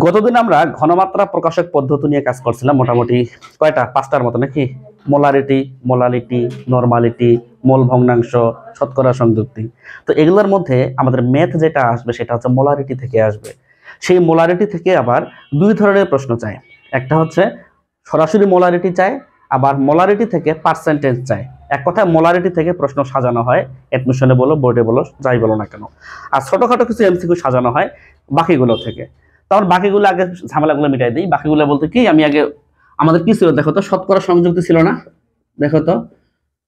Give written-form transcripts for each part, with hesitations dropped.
গতদিন আমরা ঘনমাত্রা প্রকাশক পদ্ধতি নিয়ে কাজ করছিলাম, মোটামুটি কয়টা 5টার মতো নাকি? মোলারিটি, মোলালিটি, নরমালিটি, মোল ভগ্নাংশ, শতকরা সংযুক্তি। তো এগুলোর মধ্যে আমাদের ম্যাথ যেটা আসবে সেটা হচ্ছে মোলারিটি থেকে আসবে। সেই মোলারিটি থেকে আবার দুই ধরনের প্রশ্ন চায়। একটা হচ্ছে সরাসরি মোলারিটি চায়, আবার মোলারিটি থেকে পার্সেন্টেজ চায়। এক কথায় মোলারিটি থেকে প্রশ্ন সাজানো হয়, অ্যাডমিশনে বলো, বোর্ডে বলো, যাই বলো না কেন। আর ছোটখাটো কিছু এমসিকিউ সাজানো হয় বাকিগুলো থেকে। তখন বাকিগুলো আগে ঝামেলাগুলো মিটাই দিই। বাকিগুলো বলতে কি, আমি আগে আমাদের কি ছিল দেখো তো, শতকরা সংযুক্তি ছিল না? দেখো তো,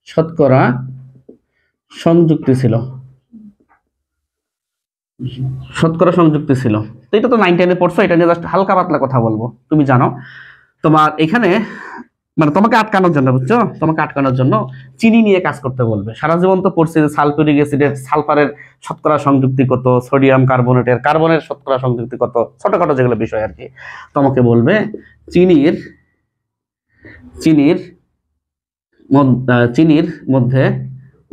শতকরা সংযুক্তি ছিল, শতকরা সংযুক্তি ছিল। তো এটা তো 9 10-এ পড়ছো, এটা নিয়ে জাস্ট হালকা পাতলা কথা বলবো। তুমি জানো তোমার এখানে মানে তোমাকে আটকানোর জন্য, বুঝছো, তোমাকে আটকানোর জন্য চিনি নিয়ে কাজ করতে বলবে। সারা জীবন তো পড়ছে যে সালফিউরিক অ্যাসিডের সালফারের শতকরা সংযুক্তি কত, সোডিয়াম কার্বনেটের কার্বনের শতকরা সংযুক্তি কত, ছোটখাটো যেগুলো বিষয় আর কি। তোমাকে বলবে চিনির চিনির চিনির মধ্যে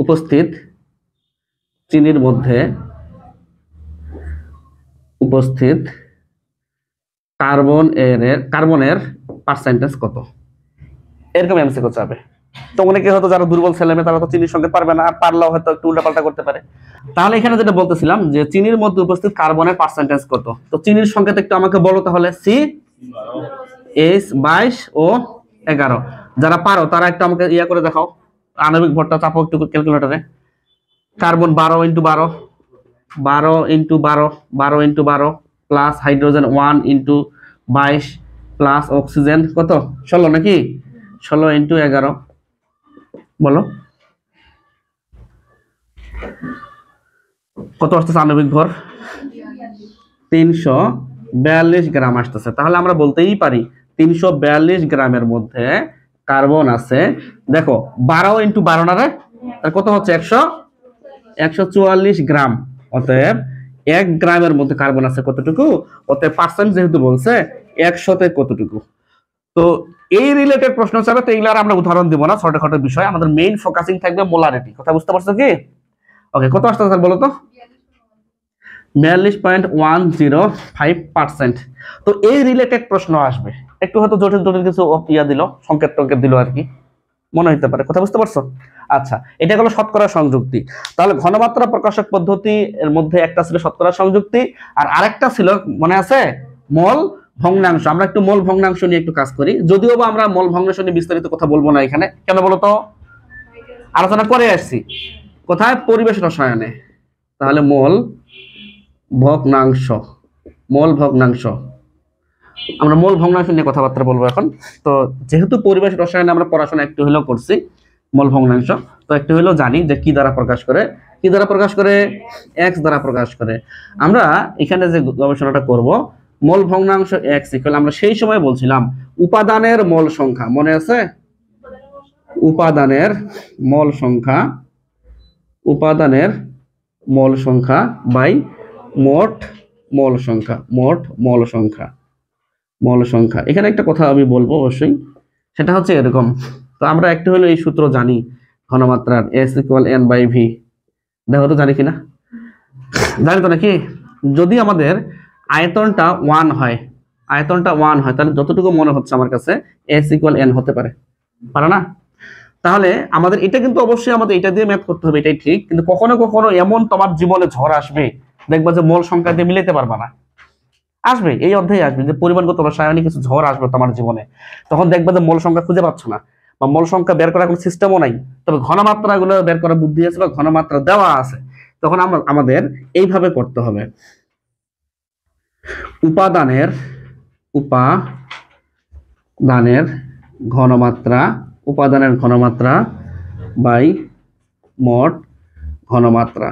উপস্থিত চিনির মধ্যে উপস্থিত কার্বনের পার্সেন্টেজ কত, এরকম এমসিকিউ চাবে। তো অনেকে হয়তো যারা দুর্বল ছেলে মেয়ে তারা তো চিনির সঙ্গে পারবে না, আর পারলেও হয়তো একটু উল্টাপাল্টা করতে পারে। তাহলে এখানে যেটা বলতেছিলাম যে চিনির মধ্যে উপস্থিত কার্বনের পার্সেন্টেজ কত, তো চিনির সংখ্যাটা একটু আমাকে বলো তাহলে। C H22 ও 11। যারা পারো তারা একটু আমাকে ইয়া করে দেখাও, আণবিক ভরটা চাপো একটু ক্যালকুলেটরে। Carbon 12 × 12, 12 × 12, 12 × 12 plus hydrogen 1 × 22 plus oxygen কত 16 নাকি? 16 × 11 বলো কত আসতেছে আণবিক ভর? 342 গ্রাম আসতেছে। তাহলে আমরা বলতেই পারি 342 গ্রামের মধ্যে কার্বন আছে। দেখো 12 × 12 না রে, কত হচ্ছে? 144 গ্রাম। অতএব 1 গ্রামের মধ্যে কার্বন আছে কতটুকু? অতএব পার্সেন্ট যেহেতু বলছে 100-তে কতটুকু। তো এই রিলেটেড প্রশ্ন চাবে, তো এইগুলো আমরা উদাহরণ দিব না, ছোটখাটো বিষয়। আমাদের মেইন ফোকাসিং থাকবে মোলারিটি। কথা বুঝতে পারছো কি? ওকে, কত আসছে স্যার বলো তো? 42.105%। তো এই রিলেটেড প্রশ্ন আসবে। একটু হয়তো জটিল জটিল কিছু ইয়া দিল, সংকেত টঙ্কেত দিল আর কি, মনে হতে পারে। কথা বুঝতে পারছো? আচ্ছা, এটা হলো শতকরা সংযুক্তি। তাহলে ঘনমাত্রা প্রকাশক পদ্ধতি এর মধ্যে একটা ছিল শতকরা সংযুক্তি, আর আরেকটা ছিল মনে আছে মোল ভগ্নাংশ। আমরা একটু মোল ভগ্নাংশ নিয়ে একটু কাজ করি, যদিও বা আমরা মোল ভগ্নাংশ নিয়ে বিস্তারিত কথা বলবো না এখানে। কেন বলো তো? আলোচনা করে আসছি কোথায়? পরিবেশ রসায়নে। তাহলে মোল ভগ্নাংশ, মোল ভগ্নাংশ, আমরা মোল ভগ্নাংশ নিয়ে কথাবার্তা বলবো এখন। তো যেহেতু পরিবেশ রসায়নে আমরা পড়াশোনা একটু হলেও করছি মোল ভগ্নাংশ, তো একটু হলেও জানি যে কি দ্বারা প্রকাশ করে, কি দ্বারা প্রকাশ করে, x দ্বারা প্রকাশ করে। আমরা এখানে যে গবেষণাটা করব, মোল ভগ্নাংশ x ইকুয়াল, আমরা সেই সময় বলছিলাম উপাদানের মোল সংখ্যা, মনে আছে? উপাদানের মোল সংখ্যা, উপাদানের মোল সংখ্যা বাই মোট মোল সংখ্যা, মোট মোল সংখ্যা, মোল সংখ্যা। এখানে একটা কথা আমি বলবো অবশ্যই, সেটা হচ্ছে এরকম। তো আমরা একটু হলো এই সূত্র জানি ঘনমাত্রার, S = N/V। দেখো তো জানি কিনা? জানি তো নাকি? যদি আমাদের আয়তনটা 1 হয়, আয়তনটা 1 হয়, তাহলে যতটুকু মনে হচ্ছে আমার কাছে S = N হতে পারে, পারে না? তাহলে আমাদের এটা কিন্তু অবশ্যই আমাদের এটা দিয়ে ম্যাথ করতে হবে, এটাই ঠিক। কিন্তু কখনো কখনো এমন তোমার জীবনে ঝড় আসবে, দেখবা যে মোল সংখ্যা দিয়ে মিলাতে পারবা না। আসবে, এই অধ্যায়ে আসবে যে পরিমাণগত রাসায়নিক কিছু ঝড় আসবে তোমার জীবনে। তখন দেখবা যে মোল সংখ্যা খুঁজে পাচ্ছ না, বা মোল সংখ্যা বের করার কোনো সিস্টেমও নাই। তবে ঘনমাত্রা গুলো বের করার বুদ্ধি আছে, বা ঘনমাত্রা দেওয়া আছে। তখন আমাদের এইভাবে করতে হবে, উপাদানের ঘনমাত্রা, উপাদানের ঘনমাত্রা বাই মোট ঘনমাত্রা।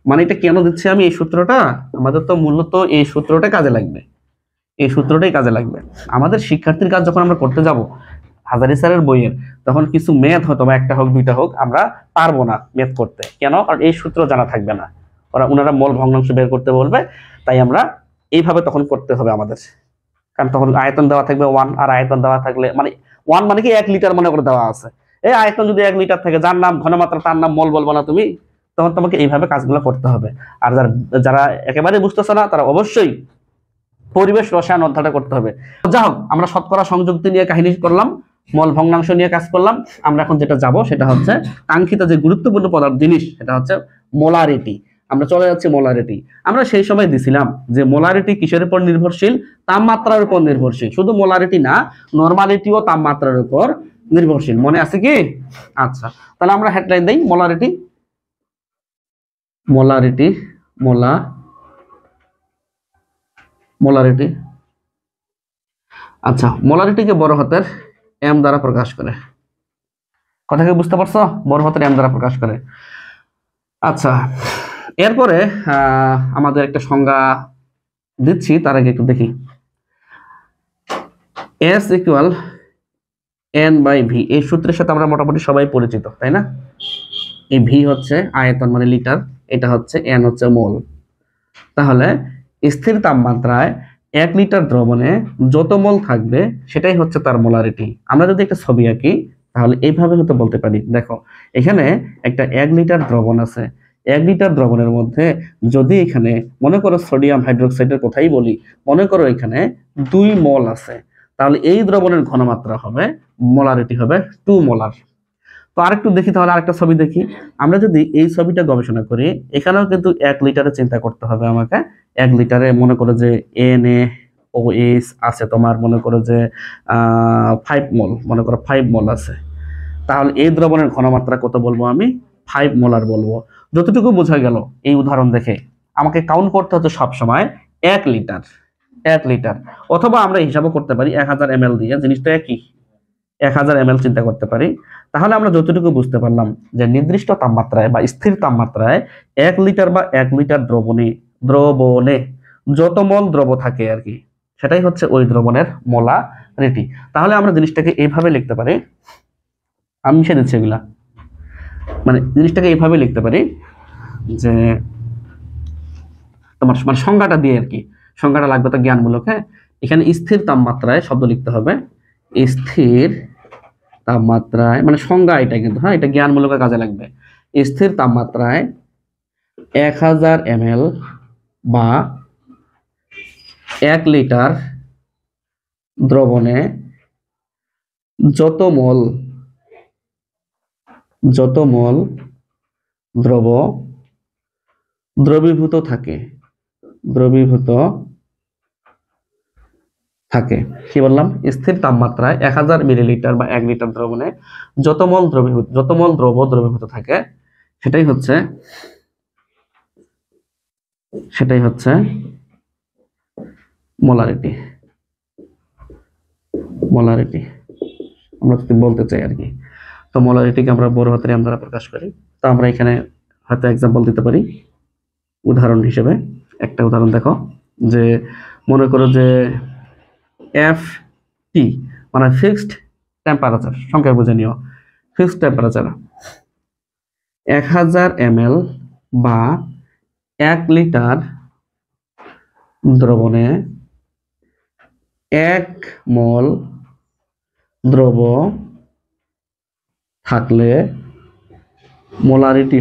মানে এটা কেন দিচ্ছি আমি এই সূত্রটা? আমাদের তো মূলত এই সূত্রটা কাজে লাগবে, এই সূত্রটাই কাজে লাগবে আমাদের শিক্ষার্থীর কাজ যখন আমরা করতে যাব হাজারি স্যারের বইয়ের, তখন কিছু ম্যাথ হয়তো বা একটা হোক দুইটা হোক আমরা পারবো না ম্যাথ করতে। কেন? কারণ এই সূত্র জানা থাকবে না, ওনারা মোল ভগ্নাংশ বের করতে বলবে, তাই আমরা এইভাবে তখন করতে হবে আমাদের। কারণ তখন আয়তন দেওয়া থাকবে 1, আর আয়তন দেওয়া থাকলে মানে 1 মানে কি 1 লিটার মনে করে দেওয়া আছে। এই আয়তন যদি 1 লিটার থাকে, যার নাম ঘনমাত্রা তার নাম মোল বলবো না তুমি, তখন তোমাকে এইভাবে কাজগুলো করতে হবে। আর যারা একেবারে বুঝতেছো না তারা অবশ্যই পরিবেশ রসায়ন অধ্যায়টা করতে হবে। যা হোক, আমরা শতকরা সংযুক্তি নিয়ে কাহিনী করলাম, মল ভগ্নাংশ নিয়ে কাজ করলাম। আমরা এখন যেটা যাব সেটা হচ্ছে কাঙ্ক্ষিত যে গুরুত্বপূর্ণ জিনিস, সেটা হচ্ছে মোলারিটি। আমরা চলে যাচ্ছি মোলারিটি। আমরা সেই সময় দিছিলাম যে মোলারিটি কিসের উপর নির্ভরশীল? তাপমাত্রার উপর নির্ভরশীল। শুধু মোলারিটি না, নরমালিটিও তাপমাত্রার উপর নির্ভরশীল। মনে আছে কি? আচ্ছা, তাহলে আমরা হেডলাইন দেই মোলারিটি। মোলারিটি মোলারিটি আচ্ছা, মোলারিটিকে বড় হাতের এম দ্বারা প্রকাশ করে। কথা কি বুঝতে পারছো? বড় হাতের এম দ্বারা প্রকাশ করে। আচ্ছা, এরপরে আমাদের একটা সংজ্ঞা দিচ্ছি, তার আগে একটু দেখি। S ইকুয়াল N/V, এই সূত্রের সাথে আমরা মোটামুটি সবাই পরিচিত, তাই না? এই V হচ্ছে আয়তন মানে লিটার, এটা হচ্ছে N হচ্ছে মোল। তাহলে স্থির তাপমাত্রায় 1 লিটার দ্রবণে যত মোল থাকবে সেটাই হচ্ছে তার মোলারিটি। আমরা যদি একটা ছবি আঁকি তাহলে এইভাবে হতে বলতে পারি, দেখো এখানে একটা 1 লিটার দ্রবণ আছে। 1 লিটার দ্রবণের মধ্যে যদি এখানে মনে করো সোডিয়াম হাইড্রোক্সাইডের কথাই বলি, মনে করো এখানে 2 মোল আছে, তাহলে এই দ্রবণের ঘনমাত্রা হবে, মোলারিটি হবে 2 মোলার। তো আরেকটু দেখি, তাহলে আরেকটা ছবি দেখি। আমরা যদি এই ছবিটা গবেষণা করি, এখানেও কিন্তু 1 লিটারে চিন্তা করতে হবে আমাকে। 1 লিটারে মনে করো যে NaOH আছে, তোমার মনে করো যে 5 মোল, মনে করো 5 মোল আছে। তাহলে এই দ্রবণের ঘনমাত্রা কত বলবো আমি? 5 মোলার বলবো। যতটুকু বোঝা গেল এই উদাহরণ দেখে, আমাকে কাউন্ট করতে হচ্ছে সবসময় 1 লিটার, 1 লিটার, অথবা আমরা হিসাবও করতে পারি 1000 ml দিয়ে, জিনিসটা একই, 1000 ml চিন্তা করতে পারি। তাহলে আমরা যতটুকু বুঝতে পারলাম যে নির্দিষ্ট তাপমাত্রায় বা স্থির তাপমাত্রায় 1 লিটার বা 1 লিটার দ্রবণে যত মোল দ্রব থাকে আর কি, সেটাই হচ্ছে ওই দ্রবণের মোলারিটি। তাহলে আমরা জিনিসটাকে এইভাবে লিখতে পারি, আমি মিশে দিচ্ছি এগুলা, মানে জিনিসটাকে এইভাবে লিখতে পারি যে তোমার মানে সংজ্ঞাটা দিয়ে আর কি, সংজ্ঞাটা লাগবে তো জ্ঞানমূলক। হ্যাঁ, এখানে স্থির তাপমাত্রায় শব্দ লিখতে হবে, স্থির তাপমাত্রায়, মানে সংজ্ঞা এটা কিন্তু, হ্যাঁ এটা জ্ঞানমূলক কাজে লাগবে। স্থির তাপমাত্রায় 1000 ml বা 1 লিটার দ্রবণে যত মোল দ্রব দ্রবীভূত থাকে, কি বললাম? স্থির তাপমাত্রায় 1000 মিলিলিটার বা 1 লিটার দ্রবণে যত মোল দ্রব দ্রবীভূত থাকে, সেটাই হচ্ছে মোলারিটি। আমরা যদি বলতে চাই আর কি, তো মোলারিটিকে আমরা বড় হাতের এম দ্বারা প্রকাশ করি। তো আমরা এখানে হয়তো এক্সাম্পল দিতে পারি উদাহরণ হিসেবে। একটা উদাহরণ দেখো, যে মনে করো যে FT মানে ফিক্সড টেম্পারেচার, সংখ্যা বুঝে নিও। ফিক্সড টেম্পারেচার 1000 ml বা 1 লিটার দ্রবণে 1 মোল দ্রব থাকলে মোলারিটি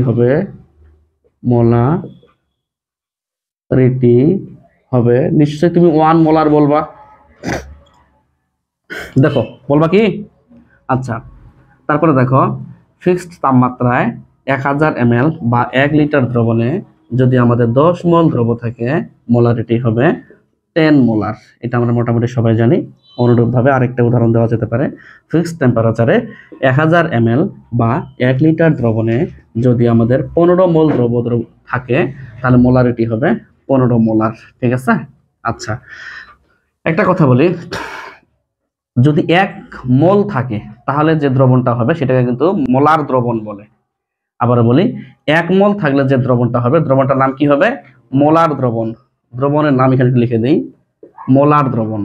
হবে নিশ্চয়ই তুমি 1 মোলার বলবা, দেখো বলবা কি? আচ্ছা, তারপরে দেখো ফিক্সড তাপমাত্রায় 1000 ml বা 1 লিটার দ্রবণে যদি আমাদের 10 মোল দ্রব থাকে, মোলারিটি হবে 10 মোলার। এটা আমরা মোটামুটি সবাই জানি। অনুরূপভাবে আরেকটা উদাহরণ দেওয়া যেতে পারে, ফিক্সড টেম্পারেচারে 1000 ml বা 1 লিটার দ্রবণে যদি আমাদের 15 মোল দ্রব থাকে, তাহলে মোলারিটি হবে 15 মোলার। ঠিক আছে? আচ্ছা, একটা কথা বলি, যদি 1 মোল থাকে তাহলে যে দ্রবণটা হবে সেটাকে কিন্তু মোলার দ্রবণ বলে। আবার বলি, 1 মোল থাকলে যে দ্রবণটা হবে, দ্রবণটার নাম কি হবে? মোলার দ্রবণ। দ্রবণের নাম এখানে লিখে দেই, মোলার দ্রবণ।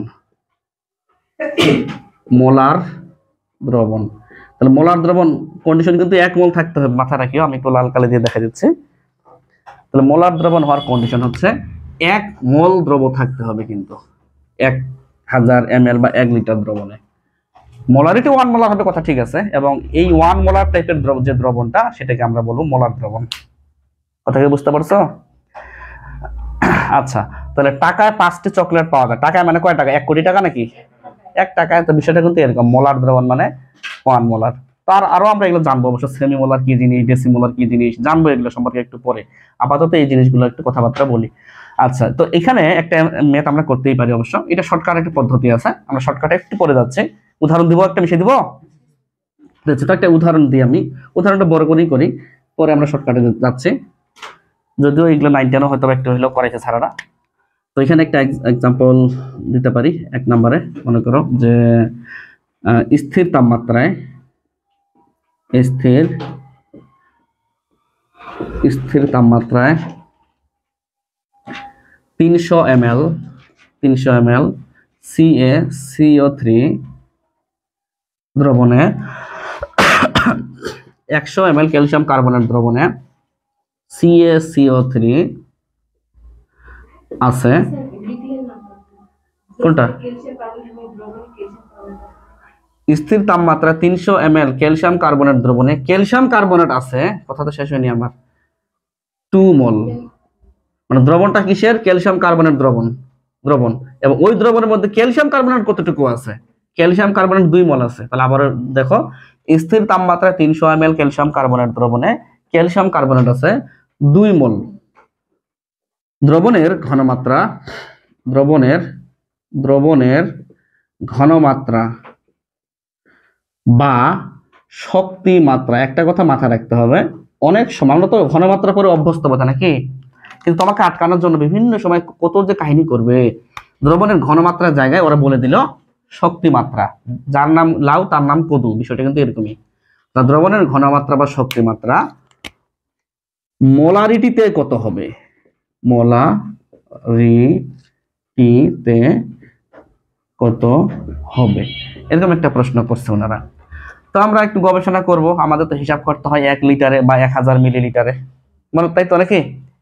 তাহলে মোলার দ্রবণ কন্ডিশন কিন্তু 1 মোল থাকতে হবে, মাথা রাখিও। আমি একটু লাল কালি দিয়ে দেখা দিচ্ছি। তাহলে মোলার দ্রবণ হওয়ার কন্ডিশন হচ্ছে 1 মোল দ্রব থাকতে হবে, কিন্তু 1000 ml বা 1 লিটার দ্রবণে। মোলারিটি 1 মোলার হবে, কথা ঠিক আছে, এবং এই 1 মোলার টাইপের যে দ্রবণটা সেটাকে আমরা বলবো মোলার দ্রবণ। কথা কি বুঝতে পারছো? আচ্ছা, তাহলে টাকায় 5টি চকলেট পাওয়া যায়, টাকায় মানে কয় টাকা, 1 কোটি টাকা নাকি, 1 টাকায়। তো বিষয়টা কিন্তু এরকম, মোলার দ্রবণ মানে 1 মোলার। তার আরো আমরা এগুলো জানবো অবশ্য, সেমি মোলার কি জিনিস, ডেসিমোলার কি জিনিস, জানবো এগুলো সম্পর্কে একটু পরে। আপাতত এই জিনিসগুলো একটু কথাবার্তা বলি। আচ্ছা, তো এখানে একটা ম্যাথ আমরা করতেই পারি অবশ্য, এটা শর্টকাট একটা পদ্ধতি আছে, আমরা শর্টকাটে একটু পরে যাচ্ছি। উদাহরণ দিব, একটা মিশিয়ে দিব। তো একটা উদাহরণ দিই, আমি উদাহরণটা বড় করেই করি, পরে আমরা শর্টকাটে যাচ্ছি। যদিও এগুলো 9 10 হয়তো একটু হলেও করাইছে ছাড়াটা। তো এখানে একটা এক্সাম্পল দিতে পারি। 1 নম্বরে মনে করো যে স্থির তাপমাত্রায় স্থির তাপমাত্রায় 300 ml CaCO3 দ্রবণে 100 ml ক্যালসিয়াম কার্বনেট দ্রবণে CaCO3 আছে। কোনটা? স্থির তাপমাত্রা 300 ml ক্যালসিয়াম কার্বনেট দ্রবণে ক্যালসিয়াম কার্বনেট আছে, কথা তো শেষ হয়নি আমার, 2 মোল। মানে দ্রবণটা কিসের? ক্যালসিয়াম কার্বনেট দ্রবণ। এবং ওই দ্রবণের মধ্যে ক্যালসিয়াম কার্বনেট কতটুকু আছে? ক্যালসিয়াম কার্বনেট 2 মোল আছে। তাহলে আবার দেখো, স্থির তাপমাত্রায় 300 ml ক্যালসিয়াম কার্বনেট দ্রবণে ক্যালসিয়াম কার্বনেট আছে 2 মোল। দ্রবণের ঘনমাত্রা বা শক্তি মাত্রা, একটা কথা মাথায় রাখতে হবে, অনেক সময় আমরা তো ঘনমাত্রা পরে অভ্যস্ত কথা নাকি, কিন্তু তোমাকে আটকানোর জন্য বিভিন্ন সময় কত যে কাহিনী করবে। দ্রবণের ঘনমাত্রার জায়গায় ওরা বলে দিল শক্তি মাত্রা, যার নাম লাউ তার নাম কদু, বিষয়টা কিন্তু এরকমই। তা দ্রবণের ঘনমাত্রা বা শক্তি মাত্রা মোলারিটিতে কত হবে, মোলারিটিতে কত হবে, এরকম একটা প্রশ্ন করছে ওনারা। তো আমরা একটু গবেষণা করব, আমাদের তো হিসাব করতে হয় 1 লিটারে বা 1000 মিলিলিটারে, মানে তাই তো নাকি,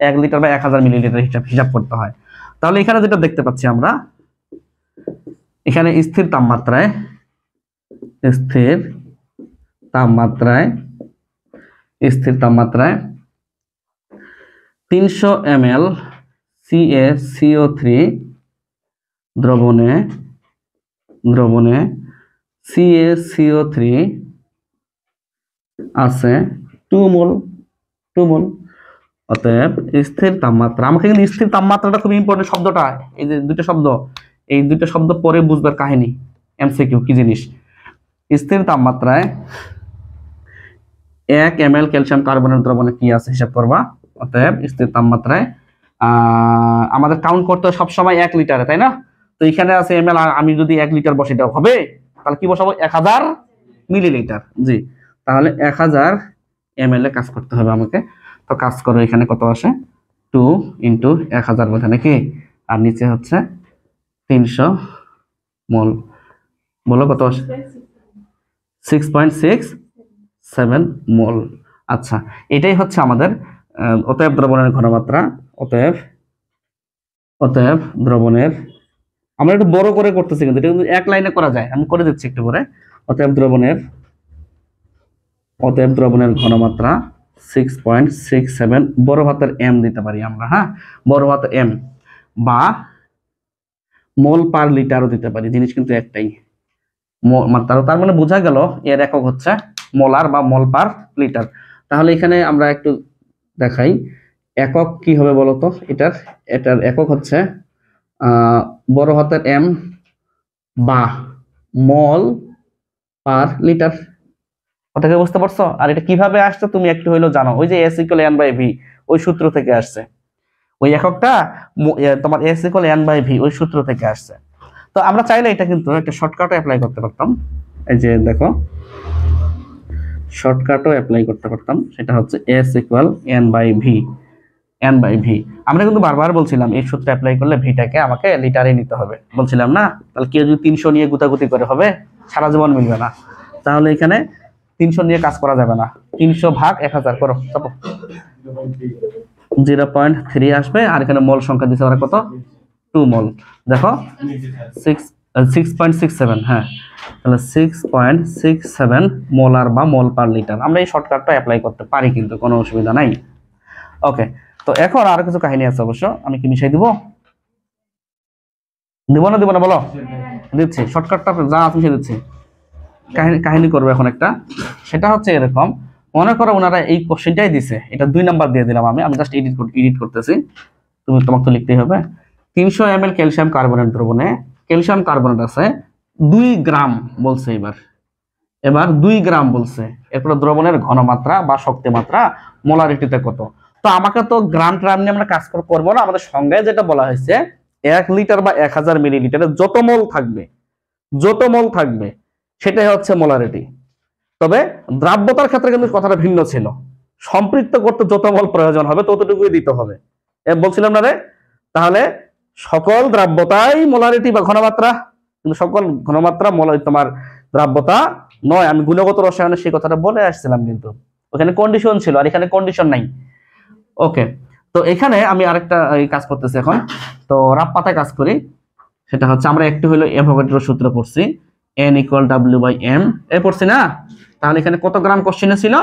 1 লিটার বা 1000 মিলিলিটার হিসাব করতে হয়। তাহলে এখানে যেটা দেখতে পাচ্ছি আমরা, এখানে স্থির তাপমাত্রায় 300 ml CaCO3 দ্রবণে CaCO3 আছে 2 মোল। অতএব স্থির তাপমাত্রা, আমাকে কিন্তু স্থির তাপমাত্রাটা খুব ইম্পর্টেন্ট শব্দটা, এই যে দুটো শব্দ পরে বুঝবার কাহিনী, এমসিকিউ কি জিনিস। স্থির তাপমাত্রায় 1 ml ক্যালসিয়াম কার্বনেট দ্রবণে কি আছে হিসাব করবা। অতএব স্থির তাপমাত্রায় আমাদের কাউন্ট করতে হয় সবসময় 1 লিটারে, তাই না? তো এখানে আছে ml, আর আমি যদি 1 লিটার বসে দাও হবে, তাহলে কি বসাবো? 1000 মিলিলিটার। জি, তাহলে 1000 ml এ কাজ করতে হবে আমাকে। তো কাজ করো, এখানে কত আসে? 2 × 1000 বোঝা নাকি, আর নিচে হচ্ছে 300 মোল। বলো কত আসে? 6.67 মোল। আচ্ছা, এটাই হচ্ছে আমাদের অতএব দ্রবণের ঘনমাত্রা। অতএব দ্রবণের, আমরা একটু বড় করে করতেছি, কিন্তু এটা কিন্তু এক লাইনে করা যায়, আমি করে দিচ্ছি একটু পরে। অতএব দ্রবণের ঘনমাত্রা 6.67, বড় হাতের এম দিতে পারি আমরা, হ্যাঁ, বড় হাতের এম, বা মোল পার লিটারও দিতে পারি, জিনিস কিন্তু একটাই। তার মানে বোঝা গেল এর একক হচ্ছে মোলার বা মোল পার লিটার। তাহলে এখানে আমরা একটু দেখাই একক কি হবে বলতো। এটার একক হচ্ছে বড় হাতের এম বা মোল পার লিটার। কথাকে বুঝতে পারছো? আর এটা কিভাবে আসছে তুমি একটু হইলেও জানো, ওই যে S = N/V, ওই সূত্র থেকে আসছে। ওই এককটা তোমার S = N/V, ওই সূত্র থেকে আসছে। তো আমরা চাইলে এটা কিন্তু একটা শর্টকাটও অ্যাপ্লাই করতে পারতাম। এই যে দেখো, শর্টকাটও অ্যাপ্লাই করতে পারতাম, সেটা হচ্ছে S = N/V। আমরা কিন্তু বারবার বলছিলাম এই সূত্র অ্যাপ্লাই করলে ভিটাকে আমাকে লিটারে নিতে হবে, বলছিলাম না? তাহলে কেউ যদি 300 নিয়ে গুতাগুতি করে হবে, সারা জীবন মিলবে না। তাহলে এখানে 300 নিয়ে কাজ করা যাবে না, 300 ভাগ 1000 করো, 0.3 আসবে। আর এখানে মোল সংখ্যা দিতে পারে কত? 2 মোল। দেখো 6.67, হ্যাঁ, তাহলে 6.67 মোলার বা মোল পার লিটার। আমরা এই শর্টকাটটা অ্যাপ্লাই করতে পারি, কিন্তু কোনো অসুবিধা নাই। ওকে, তো এখন আরো কিছু কাহিনী আছে অবশ্য, আমি কি মিশাই দিব? দিব না বলো? দিচ্ছি, শর্টকাটটা যা আছে সে দিচ্ছি। কাহিনী করবো এখন একটা। সেটা হচ্ছে এরকম, মনে করো ওনারা এই কোশ্চেনটাই দিছে, এটা 2 নাম্বার দিয়ে দিলাম আমি জাস্ট এডিট করতেছি, তোমাকে তো লিখতেই হবে। 300 ml ক্যালসিয়াম কার্বনেট দ্রবণে ক্যালসিয়াম কার্বনেট আছে 2 গ্রাম বলছে। এবার 2 গ্রাম বলছে, এরপর দ্রবণের ঘনমাত্রা বা শক্তি মাত্রা মোলারিটিতে কত। তো আমাকে তো গ্রাম ট্রাম নিয়ে আমরা কাজ করবো না, আমাদের সংজ্ঞায় যেটা বলা হয়েছে 1 লিটার বা 1000 মিলিলিটারে যত মোল থাকবে সেটাই হচ্ছে মোলারিটি। তবে দ্রাব্যতার ক্ষেত্রে কিন্তু কথাটা ভিন্ন ছিল, সম্পৃক্ত করতে যত মোল প্রয়োজন হবে ততটুকুই দিতে হবে, বলছিলাম না রে? তাহলে সকল দ্রাব্যতাই মোলারিটি বা ঘনমাত্রা, কিন্তু সকল ঘনমাত্রা তোমার দ্রাব্যতা নয়। আমি গুণগত রসায়নে সেই কথাটা বলে আসছিলাম, কিন্তু ওখানে কন্ডিশন ছিল আর এখানে কন্ডিশন নাই। ওকে, তো এখানে আমি আরেকটা কাজ করতেছি এখন। তো রাব পাতায় কাজ করি, সেটা হচ্ছে আমরা একটু হলো অ্যাভোগাড্রোর সূত্র পড়ছি, n = W/m এ পড়ছি না? তাহলে এখানে কত গ্রাম কোশ্চেনে ছিল?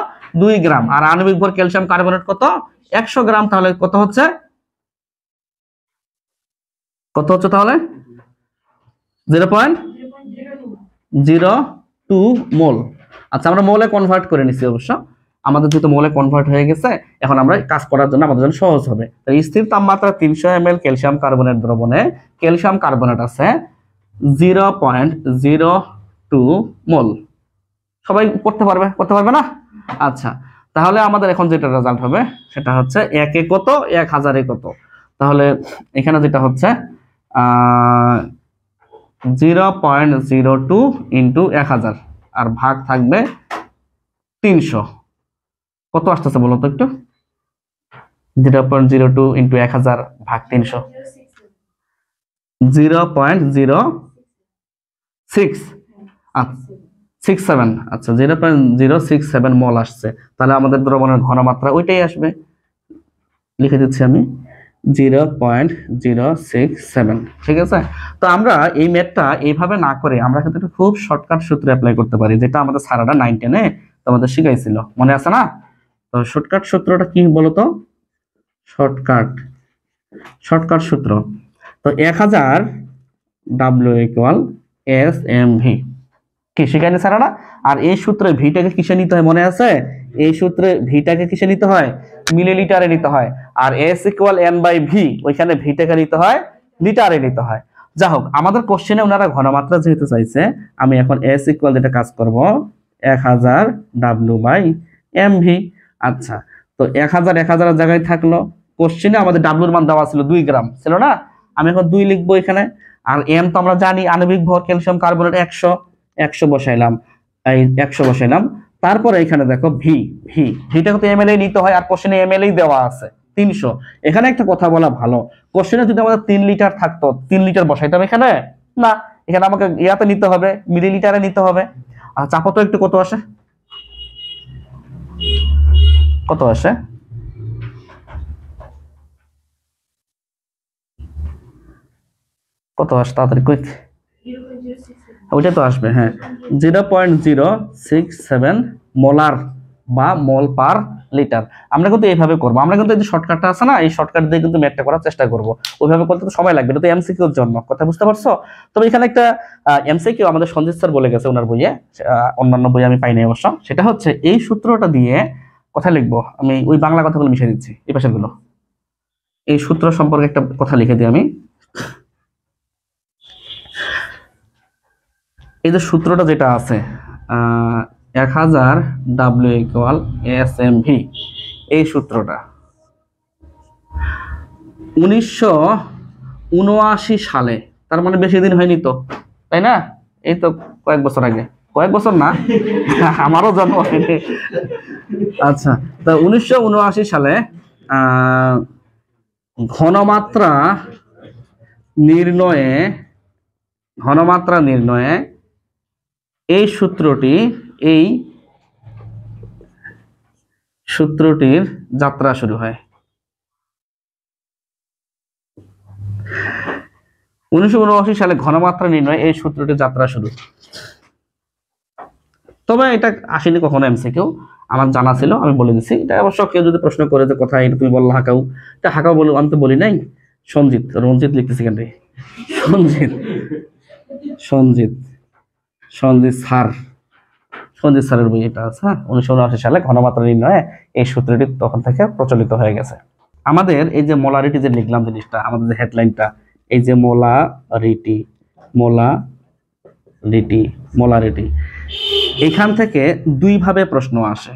2 গ্রাম। আর আণবিক ভর ক্যালসিয়াম কার্বনেট কত? 100 গ্রাম। তাহলে কত হচ্ছে তাহলে 0.02 মোল। আচ্ছা, আমরা মোলে কনভার্ট করে নিছি অবশ্য, আমাদের যেহেতু মোলে কনভার্ট হয়ে গেছে, এখন আমরা কাজ করার জন্য আমাদের জন্য সহজ হবে। স্থির তাপমাত্রা 300 ml ক্যালসিয়াম কার্বনেট দ্রবণে ক্যালসিয়াম কার্বনেট আছে 0.02 মোল। সবাই করতে পারবে না? আচ্ছা, তাহলে আমাদের এখন যেটা রেজাল্ট হবে সেটা হচ্ছে 1 এ কত, 1000 এ কত। তাহলে এখানে যেটা হচ্ছে 0.02 ইন্টু 1000 আর ভাগ থাকবে 300। কত আসতেছে বলো তো একটু? 0.02 ইন্টু 1000 ভাগ 300, 0.067। আচ্ছা, 0.067 মোল আসছে। তাহলে আমাদের দ্রবণের ঘনমাত্রা ওইটাই আসবে, লিখে দিচ্ছি আমি 0.067। ঠিক আছে? তো আমরা এই ম্যাথটা এইভাবে না করে আমরা কিন্তু একটা খুব শর্টকাট সূত্র অ্যাপ্লাই করতে পারি, যেটা আমাদের স্যাররা 9 10-এ তোমাদের শিখাইছিল, মনে আছে না? তো শর্টকাট সূত্রটা কি বলতো? শর্টকাট সূত্র, তো 1000 W = SMV। কি শিখাইনি স্যাররা? আর এই সূত্রে ভিটাকে কিসে নিতে হয় মনে আছে? এই সূত্রে ভিটাকে কিসে নিতে হয়? মিলিলিটারে নিতে হয়। আর S = N/V, ওইখানে ভিটাকে নিতে হয় লিটারে নিতে হয়। যা হোক, আমাদের কোশ্চেনে ওনারা ঘনমাত্রা যেহেতু চাইছে, আমি এখন S = যেটা কাজ করব 1000 W/mv। আচ্ছা, তো 1000 1000 জায়গায় থাকলো, কোশ্চেনে আমাদের W এর মান দেওয়া ছিল 2 গ্রাম, ছিল না? আমি এখন 2 লিখবো এখানে। আর m তো আমরা জানি, আণবিক ভর ক্যালসিয়াম কার্বনেট 100 বসাইলাম, এই 100 বসাইলাম। তারপরে এখানে দেখো ভিটা তো ml এ নিতে হয়, আর কোশ্চেনে ml এই দেওয়া আছে 300। এখানে একটা কথা বলা ভালো, কোশ্চেনে যদি আমাদের 3 লিটার থাকতো 3 লিটার বসাইতাম এখানে না, এখানে আমাকে ইয়াতে নিতে হবে, মিলিলিটারে নিতে হবে। আর চাপো তো একটু, কত আসে তাড়াতাড়ি কুইক, ওইটা তো আসবে। হ্যাঁ, 0.067 মোলার বা মোল পার লিটার। আমরা কিন্তু এইভাবে করবো, আমরা কিন্তু এই যে শর্টকাটটা আছে না, এই শর্টকাট দিয়ে কিন্তু ম্যাথটা করার চেষ্টা করবো। ওইভাবে করতে তো সময় লাগবে, এটা তো এমসিকিউর জন্য, কথা বুঝতে পারছো? তবে এখানে একটা এমসিকিউ আমাদের সঞ্জিত স্যার বলে গেছে ওনার বইয়ে, অন্যান্য বইয়ে আমি পাইনি অবশ্য। সেটা হচ্ছে এই সূত্রটা দিয়ে কথা লিখবো, আমি ওই বাংলা কথাগুলো মিশিয়ে দিচ্ছি এই পাশের গুলো। এই সূত্র সম্পর্কে একটা কথা লিখে দিই আমি। এই যে সূত্রটা যেটা আছে 1000 W = SMV, এই সূত্রটা 1979 সালে, তার মানে বেশি দিন হয়নি তো, তাই না? এই তো কয়েক বছর আগে, কয়েক বছর না, আমারও জন্ম হয়নি। আচ্ছা, তো 1979 সালে ঘনমাত্রা নির্ণয়ে এই সূত্রটির যাত্রা শুরু হয়। 1979 সালে ঘনমাত্রা নির্ণয় এই সূত্রটির যাত্রা শুরু। তবে এটা আসেনি কখনো এমসিকিউ, আমার জানা ছিল, আমি বলে দিচ্ছি। এটা অবশ্য কেউ যদি প্রশ্ন করে যে কোথায় এটা তুমি বললা হাকাউ, এটা হাকাউ বলে আমি তো বলি নাই, রঞ্জিত লিখতেছি কেন সঞ্জিত সঞ্জিত সঞ্জিত স্যার, সঞ্জিত স্যারের বই এটা আছে। 1979 সালে ঘনমাত্রা নির্ণয়ে এই সূত্রটি তখন থেকে প্রচলিত হয়ে গেছে। আমাদের এই যে মোলারিটি যে লিখলাম জিনিসটা, আমাদের যে হেডলাইনটা, এই যে মোলারিটি মোলারিটি মোলারিটি, এখান থেকে দুই ভাবে প্রশ্ন আসে।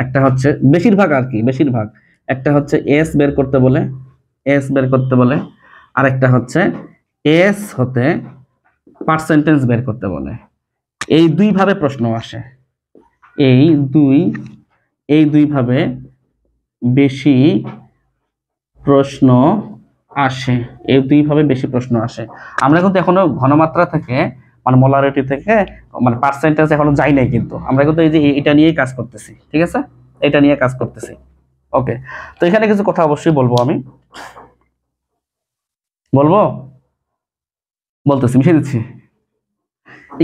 একটা হচ্ছে বেশিরভাগ আর কি, বেশিরভাগ একটা হচ্ছে এস বের করতে বলে, এস বের করতে বলে, আর একটা হচ্ছে এস হতে পার্সেন্টেজ বের করতে বলে। এই দুই ভাবে প্রশ্ন আসে, এই দুই ভাবে বেশি প্রশ্ন আসে, এই দুই ভাবে বেশি প্রশ্ন আসে। আমরা কিন্তু এখনো ঘনমাত্রা থেকে মানে মোলারিটি থেকে মানে পার্সেন্টেজ এখনো যাই নাই, কিন্তু আমরা কিন্তু এই যে এটা নিয়েই কাজ করতেছি, ঠিক আছে, এটা নিয়ে কাজ করতেছি। ওকে, তো এখানে কিছু কথা অবশ্যই বলবো, আমি বলতেছি, মিশিয়ে দিচ্ছি।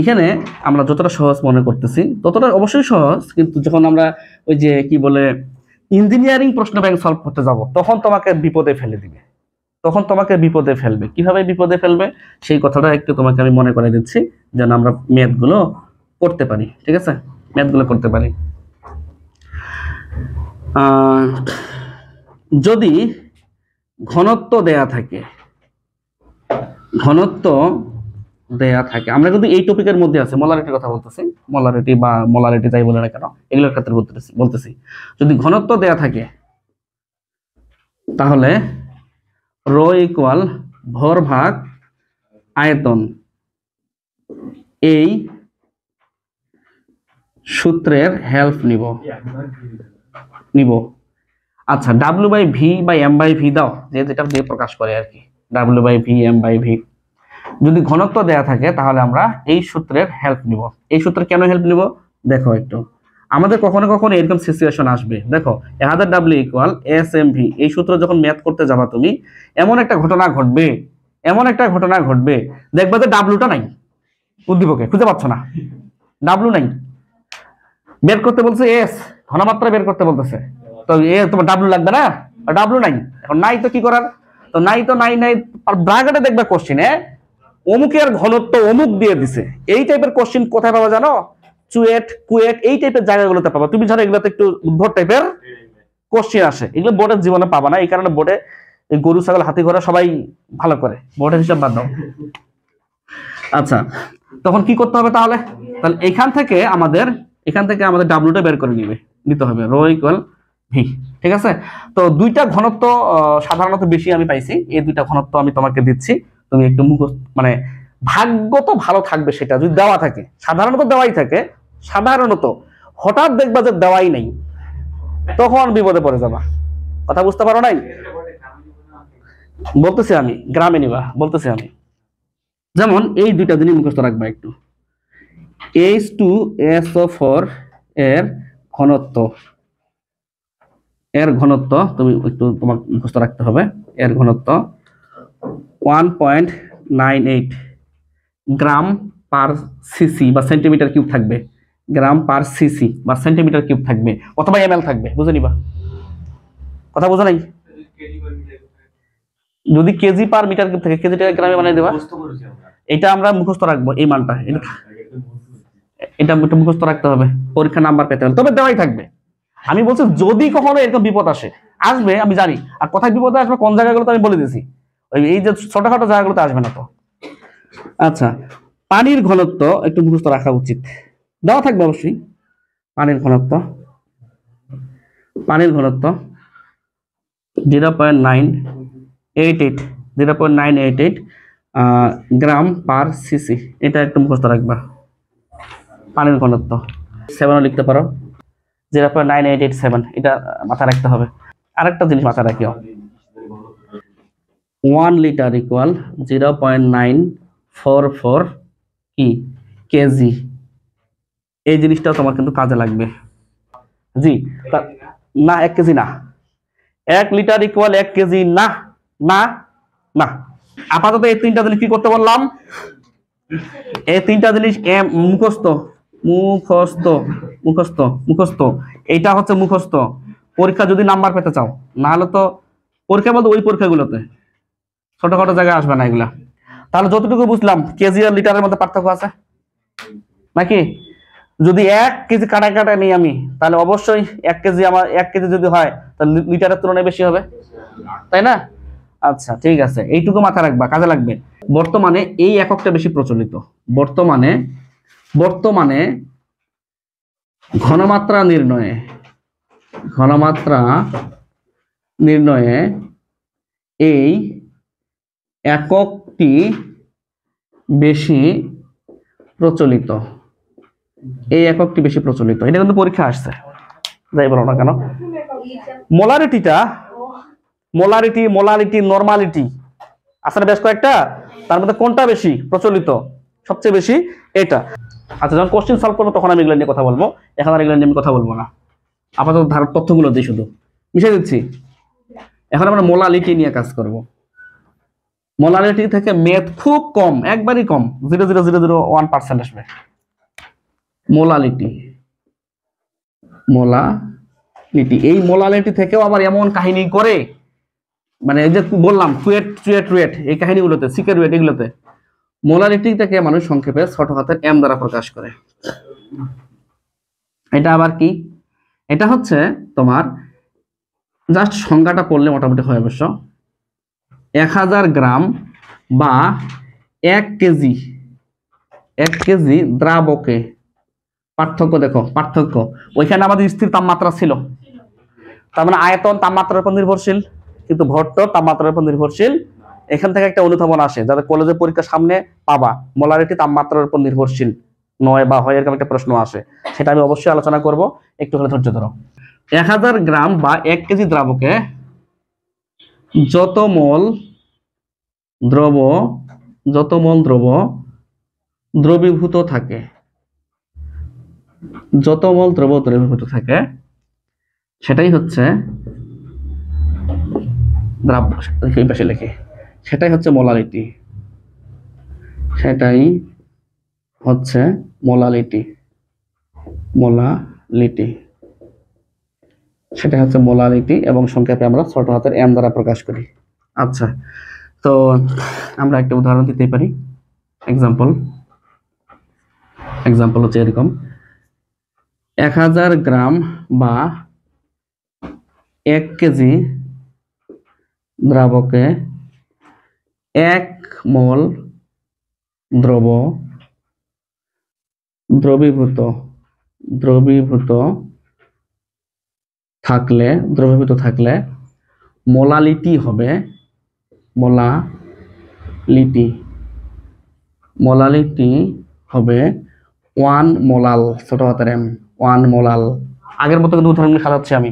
এখানে আমরা যতটা সহজ মনে করতেছি ততটা অবশ্যই সহজ, কিন্তু যখন আমরা ওই যে কি বলে ইঞ্জিনিয়ারিং প্রশ্ন ব্যাংক সলভ করতে যাব, তখন তোমাকে বিপদে ফেলে দিবে, তখন তোমাকে বিপদে ফেলবে। কিভাবে বিপদে ফেলবে সেই কথাটা একটু তোমাকে আমি মনে করে দিচ্ছি, যেন আমরা ম্যাথগুলো করতে পারি, ঠিক আছে, ম্যাথগুলো করতে পারি। যদি ঘনত্ব দেয়া থাকে, ঘনত্ব দেয়া থাকে, আমরা কিন্তু এই টপিকের মধ্যে আছে, মোলারিটির কথা বলতেছি, মোলারিটি বা মোলারিটি যাই বলে না কেন, এগুলোর ক্ষেত্রে বলতেছি। যদি ঘনত্ব দেয়া থাকে তাহলে রো ইকুয়াল ভর ভাগ আয়তন, এই সূত্রের হেল্প নিব। আচ্ছা, ডাব্লিউ বাই ভি বা এম বাই ভি দাও, যেটা দিয়ে প্রকাশ করে আর কি, W by V M by V. যদি ঘনত্ব দেয়া থাকে তাহলে আমরা এই সূত্রের হেল্প নিব। এই সূত্রে কেন হেল্প নিব দেখো একটু, আমাদের কখনো কখনো এরকম সিচুয়েশন আসবে। দেখো 1000 W equal S M V, এই সূত্র যখন ম্যাথ করতে যাবা তুমি, এমন একটা ঘটনা ঘটবে, দেখবা যে ডাব্লিউটা নাই, উদ্দীপকে খুঁজে পাচ্ছ না, ডাব্লিউ নাই, বের করতে বলছে এস, ঘনমাত্রা বের করতে বলতেছে, তো এ তোমার ডাব্লিউ লাগবে না, ডাব্লিউ নাই, এখন নাই তো কি করার, তো নাই, আর ব্র্যাকেটে দেখবে কোশ্চেনে অমুকের ঘনত্ব অমুক দিয়ে দিছে, এই টাইপের কোশ্চেন কোথায় পাবা জানো, চুয়েট কুয়েট এই টাইপের জায়গাগুলোতে পাবা। তুমি জানো এগুলোতে একটু উদ্ভট টাইপের কোশ্চেন আসে, এগুলো বোর্ডের জীবনে পাবা না, এই কারণে বোর্ডে গরু ছাগল হাতি ঘোড়া সবাই ভালো করে, বোর্ডের হিসাব বাদ দাও। আচ্ছা, তখন কি করতে হবে তাহলে এখান থেকে আমাদের ডাব্লিউটা বের করে নিতে হবে, রো ইকুয়াল ভি, ঠিক আছে। তো দুইটা ঘনত্ব সাধারণত বেশি আমি পাইছি, এই দুইটা ঘনত্ব আমি তোমাকে দিচ্ছি, তুমি একটু মানে ভাগ্য তো ভালো থাকবে সেটা যদি দেওয়া থাকে, সাধারণত দেওয়াই থাকে, সাধারণত হঠাৎ দেখবা যে দেওয়াই নেই, তখন বিপদে পড়ে যাবা। কথা বুঝতে পারো নাই? বলতেছি আমি, গ্রামে নিবা বলতেছি আমি। যেমন এই দুইটা জিনিস মুখস্থ রাখবা একটু, H2SO4 এর ঘনত্ব তুমি একটু তোমার মুখস্থ রাখতে হবে, এর ঘনত্ব 1.98 গ্রাম পার সিসি বা সেন্টিমিটার কিউব থাকবে, গ্রাম পার সিসি বা সেন্টিমিটার কিউব থাকবে, অথবা এমএল থাকবে, বুঝে নিবা। কথা বোঝা নাই? যদি কেজি পার মিটার কিউব থাকে, কেজিটা গ্রামে বানিয়ে দেবা, এটা আমরা মুখস্থ রাখবো, এই মানটা, এটা মুখস্থ রাখতে হবে, পরীক্ষা নাম্বার পেতে হলে, তবে দেওয়াই থাকবে। আমি বলছি যদি কখনো এরকম বিপদ আসবে আমি জানি, আর কোথায় বিপদে আসবে কোন জায়গাগুলোতে আমি বলে দিয়েছি, এই যে ছোটখাটো জায়গাগুলোতে আসবে না তো। আচ্ছা, পানির ঘনত্ব একটু মুখস্থ রাখা উচিত, দেওয়া থাকবে অবশ্যই। পানির ঘনত্ব 0.988 গ্রাম পার সিসি, এটা একটু মুখস্থ রাখবা। পানির ঘনত্ব 7 লিখতে পারো, 0.9887, এটা মাথায় রাখতে হবে। আরেকটা জিনিস মাথায় রাখিও, 1 লিটার ইকুয়াল 0.944 কি কেজি, এই জিনিসটাও তোমার কিন্তু কাজে লাগবে। জি না, 1 কেজি না, 1 লিটার ইকুয়াল 1 কেজি না, না না। আপাতত এই তিনটা জিনিস কি করতে বললাম, এই তিনটা জিনিস মুখস্থ, এইটা হচ্ছে মুখস্থ। পরীক্ষা যদি নাম্বার পেতে চাও, না হলে তো পরীক্ষা বলতে ওই পরীক্ষাগুলোতে, ছোটখাটো জায়গায় আসবে না এগুলা। তাহলে যতটুকু বুঝলাম কেজি আর লিটারের মধ্যে পার্থক্য আছে নাকি? যদি 1 কেজি কাটায় কাটায় নিই আমি, তাহলে অবশ্যই 1 কেজি আমার 1 কেজি যদি হয় তাহলে লিটারের তুলনায় বেশি হবে, তাই না? আচ্ছা ঠিক আছে, এইটুকু মাথায় রাখবা, কাজে লাগবে। বর্তমানে এই এককটা বেশি প্রচলিত। বর্তমানে বর্তমানে ঘনমাত্রা নির্ণয়ে ঘনমাত্রা নির্ণয়ে এই এককটি বেশি প্রচলিত। এই এককটি বেশি প্রচলিত, এটা কিন্তু পরীক্ষা আসছে, যাই বলো না কেন। মোলারিটিটা মোলারিটি নরমালিটি আসলে বেশ কয়েকটা, তার মধ্যে কোনটা বেশি প্রচলিত? সবচেয়ে বেশি এটা। আচ্ছা, যখন কোশ্চেন সলভ করবো তখন আমি এগুলো নিয়ে কথা বলবো, এখন আর এগুলো নিয়ে আমি কথা বলবো না। আপাতত ধারক তথ্যগুলো দিই, শুধু মিশে দিচ্ছি। এখন আমরা মোলালিটি নিয়ে কাজ করব। মোলালিটি থেকে মেথ খুব কম, একবারই কম, 0.001% আসবে। মোলালিটি এই মোলালিটি থেকেও আবার এমন কাহিনী করে, মানে এই যে বললাম টুয়েট এই কাহিনীগুলোতে, সিকের ওয়েট, এগুলোতে মোলালিটি থেকে মানুষ সংক্ষেপে ছোট হাতের এম দ্বারা প্রকাশ করে। এটা আবার কি? এটা হচ্ছে তোমার জাস্ট সংখ্যাটা পড়লে মোটামুটি হয় অবশ্য। 1000 গ্রাম বা 1 কেজি দ্রাবকে, পার্থক্য দেখো, পার্থক্য ওইখানে আমাদের স্থির তাপমাত্রা ছিল, তার মানে আয়তন তাপমাত্রার উপর নির্ভরশীল, কিন্তু ভট্ট তাপমাত্রার উপর নির্ভরশীল। এখান থেকে একটা অনুধাবন আসে, যাদের কলেজের পরীক্ষার সামনে পাবা, মোলারিটি তাপমাত্রার উপর নির্ভরশীল নয় বা হয়, এরকম একটা প্রশ্ন আসে, সেটা আমি অবশ্যই আলোচনা করব, একটু হলে ধৈর্য ধরো। 1000 গ্রাম বা 1 কেজি দ্রাবকে যত মোল দ্রব দ্রবীভূত থাকে, যত মোল দ্রব দ্রবীভূত থাকে, সেটাই হচ্ছে দ্রাব্য, এই পাশে লিখে, সেটাই হচ্ছে মোলালিটি, সেটাই হচ্ছে মোলালিটি, সেটা হচ্ছে মোলালিটি, এবং সংক্ষেপে আমরা ছোট হাতের এম দ্বারা প্রকাশ করি। আচ্ছা, তো আমরা একটা উদাহরণ দিতে পারি। এক্সাম্পল হচ্ছে এরকম: 1000 গ্রাম বা 1 কেজি দ্রাবকে 1 মোল দ্রব দ্রবীভূত থাকলে মোলালিটি হবে 1 মোলাল, ছোট হাতের এম, 1 মোলাল। আগের মতো কিন্তু উদাহরণ সাজাচ্ছি আমি।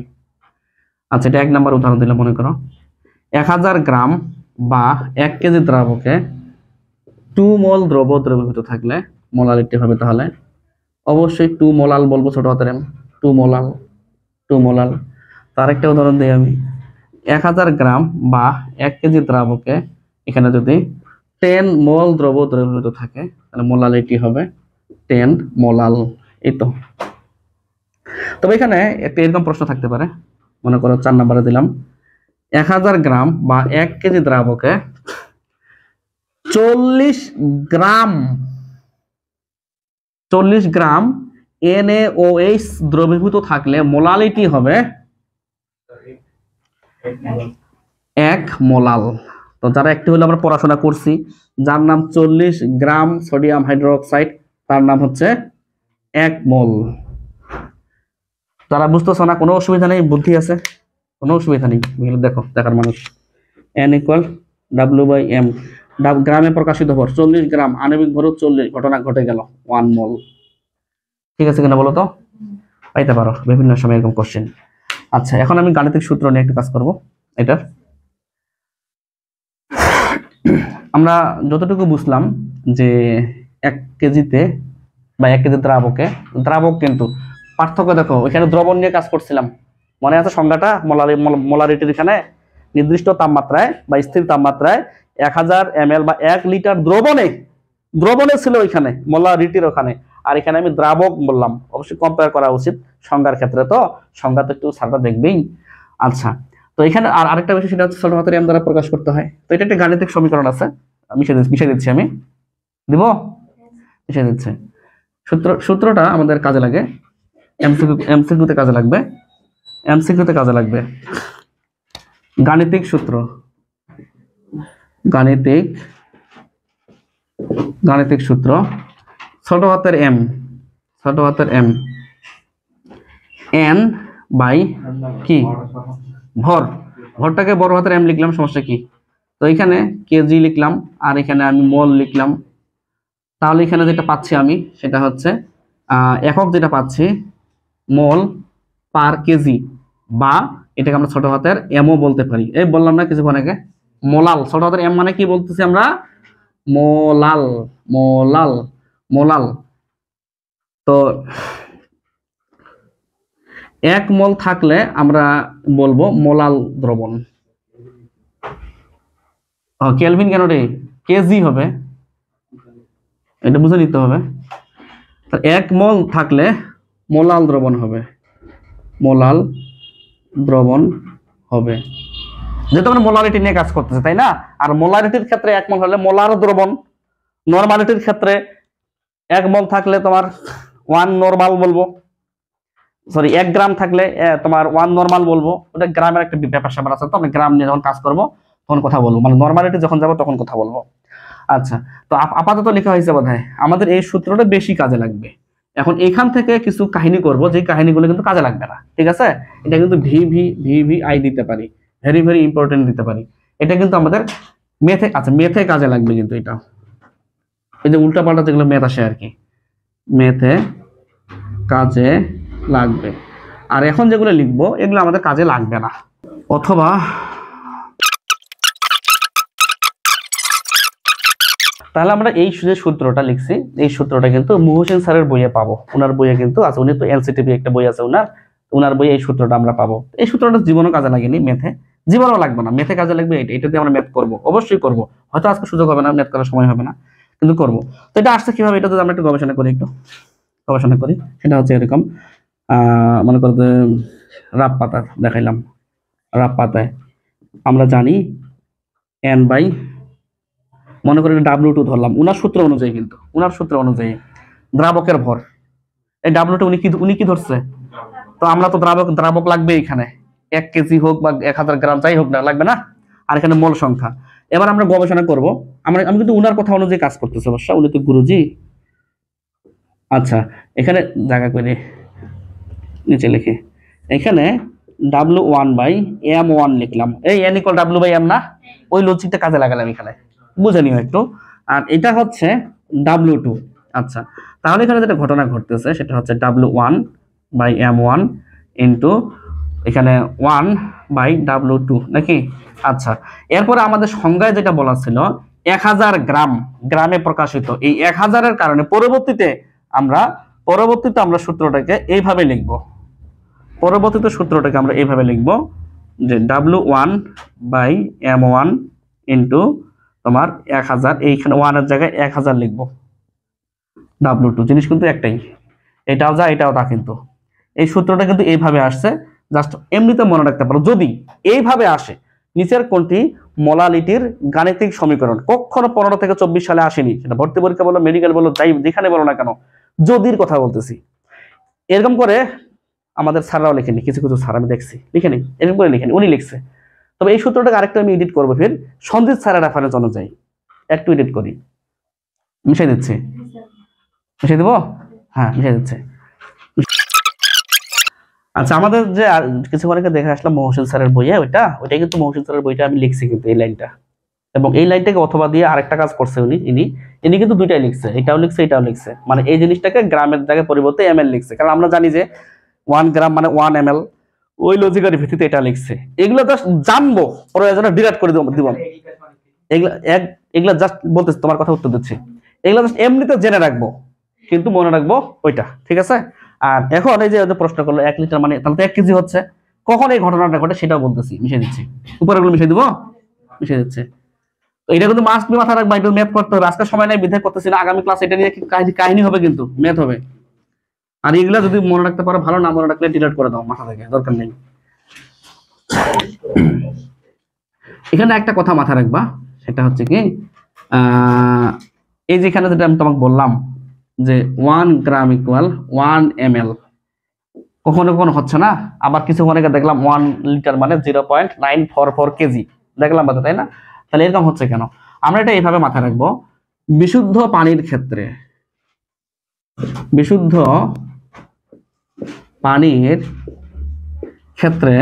আচ্ছা, এটা 1 নাম্বার উদাহরণ দিলাম। মনে করো 1000 গ্রাম বা 1 কেজি দ্রাবকে 2 মোল দ্রব দ্রবীভূত থাকলে মোলালিটি হবে তাহলে অবশ্যই 2 মোলাল বলবো, ছোট হাতের এম, 2 মোলাল। তার একটা উদাহরণ দিই আমি। 1000 গ্রাম বা 1 কেজি দ্রাবকে এখানে যদি 10 মোল দ্রব দ্রবীভূত থাকে তাহলে মোলালিটি হবে 10 মোলাল। এই তো। তবে এখানে একটা এরকম প্রশ্ন থাকতে পারে, মনে করো 4 নম্বরে দিলাম, 1000 গ্রাম বা 1 কেজি দ্রাবকে 40 গ্রাম NaOH দ্রবীভূত থাকলে মোলালিটি হবে 1 মোলাল। তো যারা একটু হলে আমরা পড়াশোনা করছি, যার নাম 40 গ্রাম সোডিয়াম হাইড্রোক্সাইড, তার নাম হচ্ছে 1 মোল। যারা বুঝতেছ না, কোনো অসুবিধা নেই, বুদ্ধি আছে, কোনো অসুবিধা নেই, দেখো, দেখার মানুষ। N = W/M, গ্রামে প্রকাশিত ভর 40 গ্রাম, আণবিক ভরও 40, ঘটনা ঘটে গেল 1 মোল। ঠিক আছে কিনা বলো তো? পাইতে পারো বিভিন্ন সময় এরকম কোশ্চেন। আচ্ছা, এখন আমি গাণিতিক সূত্র নিয়ে একটু কাজ করব। এটার আমরা যতটুকু বুঝলাম যে 1 কেজিতে বা 1 কেজি দ্রাবক, কিন্তু পার্থক্য দেখো, ওইখানে দ্রবণ নিয়ে কাজ করছিলাম, মনে আছে সংজ্ঞাটা? মোলারিটির এখানে নির্দিষ্ট তাপমাত্রায় বা স্থির তাপমাত্রায় 1000 ml বা 1 লিটার দ্রবণে ছিল ওইখানে, মোলারিটির ওখানে, আর এখানে আমি দ্রাবক বললাম। অবশ্যই কম্পেয়ার করা উচিত সংজ্ঞার ক্ষেত্রে, তো সংজ্ঞা তো একটু সারটা দেখবেই। আচ্ছা, তো এখানে আরেকটা বিষয়, সেটা হচ্ছে ছোট হাতের এম দ্বারা প্রকাশ করতে হয়। তো এটা একটা গাণিতিক সমীকরণ আছে, মিশিয়ে দিচ্ছি আমি, দিব, মিশিয়ে দিচ্ছি। সূত্রটা আমাদের কাজে লাগে, এমসিকিউতে কাজে লাগবে, এমসিকিউতে কাজে লাগবে। গাণিতিক সূত্র, গাণিতিক সূত্র, ছোট হাতের এম, এন বাই কি ভর, ভরটাকে বড় হাতের এম লিখলাম, সমস্যা কি? তো এখানে কেজি লিখলাম আর এখানে আমি মোল লিখলাম। তাহলে এখানে যেটা পাচ্ছি আমি সেটা হচ্ছে একক যেটা পাচ্ছি মোল পার কেজি, বা এটাকে আমরা ছোট হাতের এমও বলতে পারি। এই বললাম না কিছুক্ষণ আগে, মোলাল, ছোট হাতের এম মানে কি বলতেছি আমরা? মোলাল, মোলাল, মোলাল। তো 1 মোল থাকলে আমরা বলবো মোলাল দ্রবণ। কেলভিন কেন রে, কেজি হবে, এটা বুঝে নিতে হবে। 1 মোল থাকলে মোলাল দ্রবণ হবে, মোলাল দ্রবণ হবে, যেহেতু আমরা মোলারিটি নিয়ে কাজ করতেছি, তাই না? আর মোলারিটির ক্ষেত্রে 1 মোল হলে মোলার দ্রবণ, নরমালিটির ক্ষেত্রে 1 মোল থাকলে তোমার 1 নরমাল বলবো, সরি 1 গ্রাম থাকলে তোমার 1 নরমাল বলবো। ওটা গ্রামের একটা ব্যাপার স্যাপার আছে, তো আমরা গ্রাম নিয়ে যখন কাজ করবো তখন কথা বলবো, মানে নরমালিটি যখন যাবো তখন কথা বলবো। আচ্ছা, তো আপাতত লেখা হয়েছে বোধহয়, আমাদের এই সূত্রটা বেশি কাজে লাগবে। এখন এখান থেকে কিছু কাহিনী করব, যে কাহিনীগুলো কিন্তু কাজে লাগবে না, ঠিক আছে? এটা কিন্তু ভিভিআই দিতে পারি, ভেরি ভেরি ইম্পর্টেন্ট দিতে পারি। এটা কিন্তু আমাদের মেথে, আচ্ছা মেথে কাজে লাগবে কিন্তু এটা, এই যে উল্টাপাল্টা যেগুলো ম্যাথ আসে আর কি, মেথে কাজে লাগবে। আর এখন যেগুলো লিখবো এগুলো আমাদের কাজে লাগবে না। অথবা তাহলে আমরা এই যে সূত্রটা লিখছি, এই সূত্রটা কিন্তু মহসিন স্যারের বইয়ে পাবো, ওনার বইয়ে কিন্তু আছে, উনি তো এলসিটিভি একটা বই আছে ওনার বইয়ে এই সূত্রটা আমরা পাবো। এই সূত্রটা জীবনও কাজে লাগেনি, মেথে জীবনও লাগবে না, মেথে কাজে লাগবে এটা দিয়ে আমরা ম্যাথ করবো, অবশ্যই করবো। হয়তো আজকে সুযোগ হবে না, ম্যাথ করার সময় হবে না, কিন্তু করবো। তো এটা আসছে কিভাবে, এটা যদি আমরা একটু গবেষণা করি, সেটা হচ্ছে এরকম, মনে করো যে রাব পাতা দেখাইলাম, রাব পাতায় আমরা জানি এন বাই, মনে করি W2 ধরলাম, উনার সূত্র অনুযায়ী, কিন্তু উনার সূত্র অনুযায়ী দ্রাবকের ভর, এই W2 উনি কি ধরছে, তো আমরা তো দ্রাবক লাগবে এখানে, 1 কেজি হোক বা 1000 গ্রাম যাই হোক না, লাগবে না? আর এখানে মোল সংখ্যা। এবার আমরা গবেষণা করব, আমি কিন্তু উনার কথা অনুযায়ী কাজ করতেছি অবশ্য, উনি তো গুরুজি। আচ্ছা, এখানে জায়গা করে নিচে লিখে, এখানে W1 বাই M1 লিখলাম, এই N = W বাই M না, ওই লজিকটা কাজে লাগালাম এখানে, বুঝে নিও একটু। আর এটা হচ্ছে W2। আচ্ছা, তাহলে এখানে যেটা ঘটনা ঘটতেছে সেটা হচ্ছে W1 বাই M1 ইন্টু এখানে 1 বাই W2 নাকি? আচ্ছা, এরপরে আমাদের সংজ্ঞায় যেটা বলা ছিল 1000 গ্রাম, গ্রামে প্রকাশিত, এই 1000-এর কারণে পরবর্তীতে আমরা সূত্রটাকে এইভাবে লিখব, যে W1 বাই M1 ইন্টু তোমার 1000, এইখানে 1 এর জায়গায় 1000 লিখবো, W2 জিনিস কিন্তু একটাই, এটাও যা এটাও তা, কিন্তু এই সূত্রটা কিন্তু এইভাবে আসছে, জাস্ট এমনিতে মনে রাখতে পারো। যদি এইভাবে আসে, নিচের কোনটি মোলালিটির গাণিতিক সমীকরণ, কখনো 15 থেকে 24 সালে আসেনি, সেটা ভর্তি পরীক্ষা বলো, মেডিকেল বলো, যাই যেখানে বলো না কেন, যদির কথা বলতেছি। এরকম করে আমাদের স্যাররাও লেখেনি, কিছু স্যার আমি দেখছি লিখেনি, এরকম করে লিখেনি, উনি লিখছে। তবে এই সূত্রটাকে আরেকটা আমি এডিট করবো, ফির সঞ্জিত স্যারের রেফারেন্স অনুযায়ী একটু এডিট করি, মিশাই দিচ্ছি, মিশিয়ে দেবো, হ্যাঁ মিশিয়ে দিচ্ছে। আচ্ছা, আমাদের যে কিছুক্ষণ আগে দেখে আসলাম মহসিন স্যারের বইয়ে, ওইটাই কিন্তু মহসিন স্যারের বইটা আমি লিখছি কিন্তু এই লাইনটা, এবং এই লাইনটাকে অথবা দিয়ে আরেকটা কাজ করছে ইনি কিন্তু দুইটাই লিখছে, এটাও লিখছে, মানে এই জিনিসটাকে গ্রামের জায়গায় পরিবর্তে ml লিখছে, কারণ আমরা জানি যে 1 গ্রাম মানে 1 ml, ওই লজিকের ভিত্তিতে এটা লিখছে। এগুলো জাস্ট জানবো, প্রয়োজনে ডিরেক্ট করে দিব, এগুলা জাস্ট বলতেছি, তোমার কথা উত্তর দিচ্ছি, এগুলো জাস্ট এমনিতে জেনে রাখবো, কিন্তু মনে রাখবো ওইটা, ঠিক আছে? আর এখন এই যে প্রশ্ন করলো 1 লিটার মানে তাহলে তো 1 কেজি হচ্ছে, কখন এই ঘটনাটা ঘটে সেটাও বলতেছি, মিশিয়ে দিচ্ছি, উপরেগুলো মিশিয়ে দিব, মিশিয়ে দিচ্ছে। তো এটা কিন্তু মাস্ট বি মাথা রাখবা, একটু ম্যাথ করতে হবে, আজকে সময় নাই বিধায় করতেছি না, আগামী ক্লাস এটা নিয়ে কাহিনী হবে, কিন্তু ম্যাথ হবে। আর এগুলা যদি মনে রাখতে পারো ভালো, না মনে রাখলে ডিলিট করে দাও মাথা থেকে, দরকার নেই। এখানে একটা কথা মাথা রাখবা, সেটা হচ্ছে কি, এই যেখানে যেটা আমি তোমাকে বললাম যে 1 গ্রাম ইকুয়াল 1 ml, কখনো কখনো হচ্ছে না, আবার কিছু অনেকে দেখলাম 1 লিটার মানে 0.944 কেজি দেখলাম বাদে, তাই না? তাহলে এরকম হচ্ছে কেন? আমরা এটা এইভাবে মাথায় রাখবো, বিশুদ্ধ পানির ক্ষেত্রে, বিশুদ্ধ পানির ক্ষেত্রে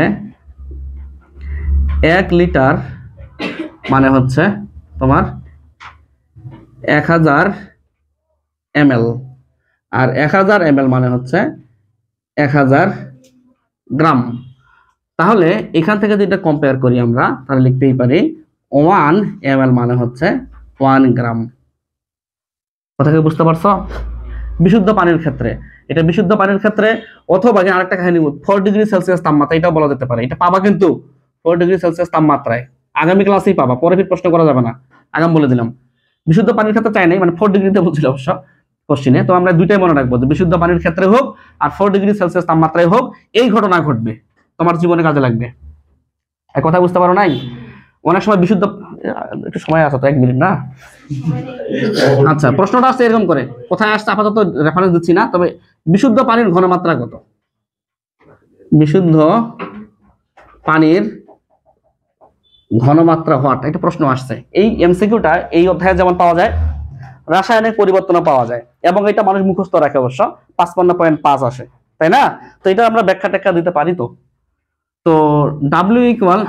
1 লিটার মানে হচ্ছে তোমার 1000 ml, আর 1000 ml মানে হচ্ছে 1000 গ্রাম। তাহলে এখান থেকে যদি এটা কম্পেয়ার করি আমরা, তাহলে লিখতেই পারি 1 ml মানে হচ্ছে 1 গ্রাম। কথা কি বুঝতে পারছো? বিশুদ্ধ পানির ক্ষেত্রে, এটা বিশুদ্ধ পানির ক্ষেত্রে, অথবা আরেকটা কাহিনী 4 ডিগ্রি সেলসিয়াস তাপমাত্রা, এটাও বলা যেতে পারে। এটা পাবা কিন্তু 4 ডিগ্রি সেলসিয়াস তাপমাত্রায়, আগামী ক্লাসেই পাবা, পরে ফির প্রশ্ন করা যাবে না, আগাম বলে দিলাম। বিশুদ্ধ পানির ক্ষেত্রে চাই নাই, মানে 4 ডিগ্রিতে বলছিল অবশ্য কোশ্চিনে, তো আমরা দুইটাই মনে রাখবো যে বিশুদ্ধ পানির ক্ষেত্রে হোক আর 4 ডিগ্রি সেলসিয়াস তাপমাত্রায় হোক, এই ঘটনা ঘটবে, তোমার জীবনে কাজে লাগবে। এক কথা বুঝতে পারো নাই? অনেক সময় বিশুদ্ধ, একটু সময় আছে তো 1 মিনিট না? আচ্ছা, প্রশ্নটা আসছে এরকম করে, কোথায় আসছে আপাতত রেফারেন্স দিচ্ছি না, তবে বিশুদ্ধ পানির ঘনমাত্রা কত? বিশুদ্ধ পানির ঘনমাত্রা হোয়াট, একটা প্রশ্ন আসছে। এই এমসিকিউটা এই অধ্যায়ে যেমন পাওয়া যায়, রাসায়নিক পরিবর্তনও পাওয়া যায়, এবং এটা মানুষ মুখস্থ রাখে অবশ্য, 55.5 আসে, তাই না? তো এটা আমরা ব্যাখ্যা ট্যাখ্যা দিতে পারি। তো W equal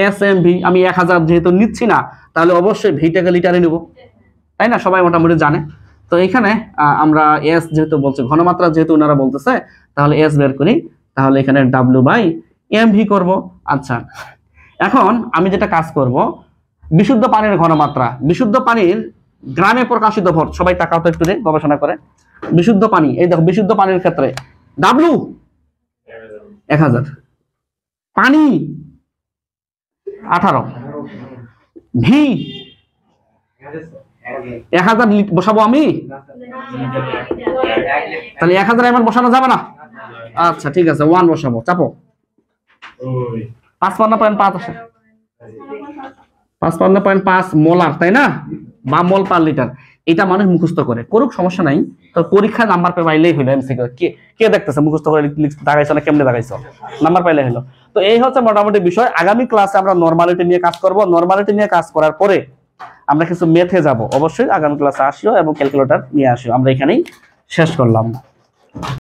S M V, আমি 1000 যেহেতু নিচ্ছি না, তাহলে অবশ্যই ভিটাকে লিটারে নেব, তাই না? সবাই মোটামুটি জানে। তো এখানে আমরা এস যেহেতু বলছে, ঘনমাত্রা যেহেতু ওনারা বলতেছে, তাহলে এস বের করি, তাহলে এখানে ডাব্লিউ বাই এম ভি করবো। আচ্ছা, এখন আমি যেটা কাজ করব, বিশুদ্ধ পানির ঘনমাত্রা, বিশুদ্ধ পানির গ্রামে প্রকাশিত ভর, সবাই তাকাও তো একটু গবেষণা করে। বিশুদ্ধ পানি, এই দেখো বিশুদ্ধ পানির ক্ষেত্রে ডাব্লিউ 1000, পানি 18, ভি 1000 বসাবো আমি, তাহলে 1000 ml বসানো যাবে না? আচ্ছা ঠিক আছে, 1 বসাবো, চাপো। 55.5 আসে, 55.5 মোলার, তাই না? বা মোল পার লিটার। এটা মানুষ মুখস্থ করে করুক, সমস্যা নাই, তো পরীক্ষায় নাম্বার পাইলেই হলো। এমসিকিউ কে দেখতেছে মুখস্থ করে দাগাইছো না কেমনে দাগাইছো, নাম্বার পাইলে হলো। তো এই হচ্ছে মোটামুটি বিষয়। আগামী ক্লাসে আমরা নরমালিটি নিয়ে কাজ করব। নরমালিটি নিয়ে কাজ করার পরে আমরা কিছু মেথে যাব। অবশ্যই আগামী ক্লাসে আসিও এবং ক্যালকুলেটর নিয়ে আসিও। আমরা এখানেই শেষ করলাম।